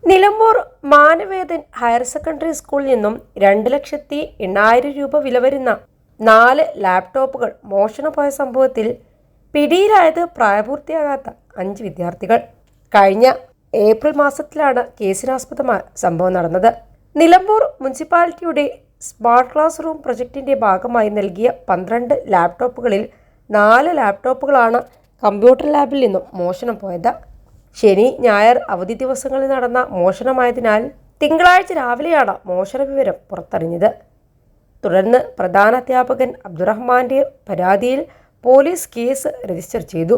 Nilambur Manavedan higher secondary സ്കൂളിൽ നിന്നും 2,80,000 രൂപ വില വരുന്ന 4 ലാപ്ടോപ്പുകൾ മോഷണം പോയ സംഭവത്തിൽ പിടിയിലായത് പ്രായപൂർത്തിയാകാത്ത 5 വിദ്യാർത്ഥികൾ. കഴിഞ്ഞ ഏപ്രിൽ മാസത്തിലാണ് കേസിനാസ്പദമായ സംഭവം നടന്നത്. നിലമ്പൂർ മുനിസിപ്പാലിറ്റിയുടെ സ്മാർട്ട് ക്ലാസ് റൂം പ്രൊജക്ടിന്റെ ഭാഗമായി നൽകിയ 12 ലാപ്ടോപ്പുകളിൽ 4 ലാപ്ടോപ്പുകളാണ് കമ്പ്യൂട്ടർ ലാബിൽ നിന്നും മോഷണം പോയത്. ശനി, ഞായർ അവധി ദിവസങ്ങളിൽ നടന്ന മോഷണമായതിനാൽ തിങ്കളാഴ്ച രാവിലെയാണ് മോഷണ വിവരം പുറത്തറിഞ്ഞത്. തുടർന്ന് പ്രധാന അധ്യാപകൻ അബ്ദുറഹ്മാന്റെ പരാതിയിൽ പോലീസ് കേസ് രജിസ്റ്റർ ചെയ്തു.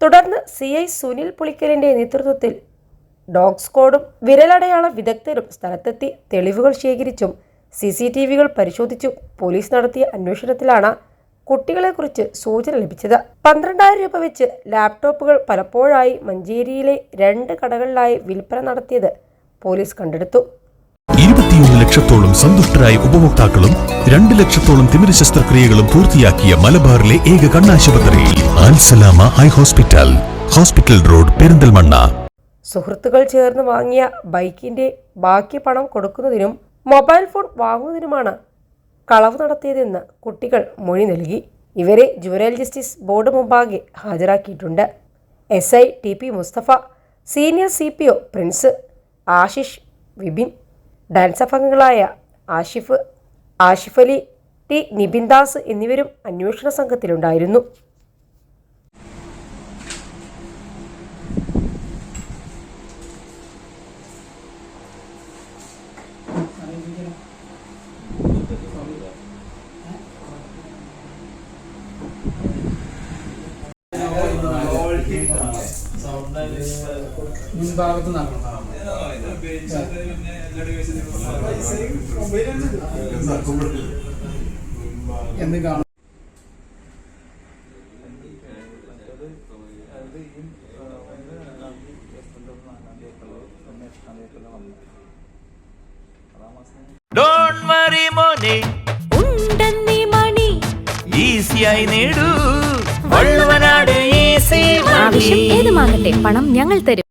തുടർന്ന് CI സുനിൽ പുളിക്കലിന്റെ നേതൃത്വത്തിൽ ഡോഗ് സ്ക്വാഡും വിരലടയാള വിദഗ്ധരും സ്ഥലത്തെത്തി തെളിവുകൾ ശേഖരിച്ചും CCTVകൾ പരിശോധിച്ചും പോലീസ് നടത്തിയ അന്വേഷണത്തിലാണ് കുട്ടികളെക്കുറിച്ച് സൂചന ലഭിച്ചത്. 12,000 രൂപ വെച്ച് ലാപ്ടോപ്പുകൾ പലപ്പോഴായി മഞ്ചേരിയിലെ 2 കടകളിലായി വിൽപ്പന നടത്തിയത് പോലീസ് കണ്ടെടുത്തു. 21 ലക്ഷത്തോളം സന്തുഷ്ടരായ ഉപഭോക്താക്കളും 2 ലക്ഷത്തോളം തിമിര ശസ്ത്രക്രിയകളും പൂർത്തിയാക്കിയ മലബാറിലെ ഏക കണ്ണാശുപത്രി Al Salama high hospital, hospital road, Perinthalmanna. സുഹൃത്തുക്കൾ ചേർന്ന് വാങ്ങിയ ബൈക്കിന്റെ ബാക്കി പണം കൊടുക്കുന്നതിനും മൊബൈൽ ഫോൺ വാങ്ങുന്നതിനുമാണ് കളവ് നടത്തിയതെന്ന് കുട്ടികൾ മൊഴി നൽകി. ഇവരെ ജുവനൈൽ ജസ്റ്റിസ് ബോർഡ് മുമ്പാകെ ഹാജരാക്കിയിട്ടുണ്ട്. SI TP Mustafa, senior CPO Prince, Ashish, Vipin, ഡാൻസ് അംഗങ്ങളായ ആഷിഫ് അലി, T നിബിൻദാസ് എന്നിവരും അന്വേഷണ സംഘത്തിലുണ്ടായിരുന്നു. മുൻഭാഗത്ത് എന്ന് കാണും. Don't worry മോനെ, ഉണ്ടെന്നീ മണി ഈസിയായി നേടൂ വള്ളുവനാട് ഈസി മണി. ആവശ്യം ഏതുമാകട്ടെ, പണം ഞങ്ങൾ തരും.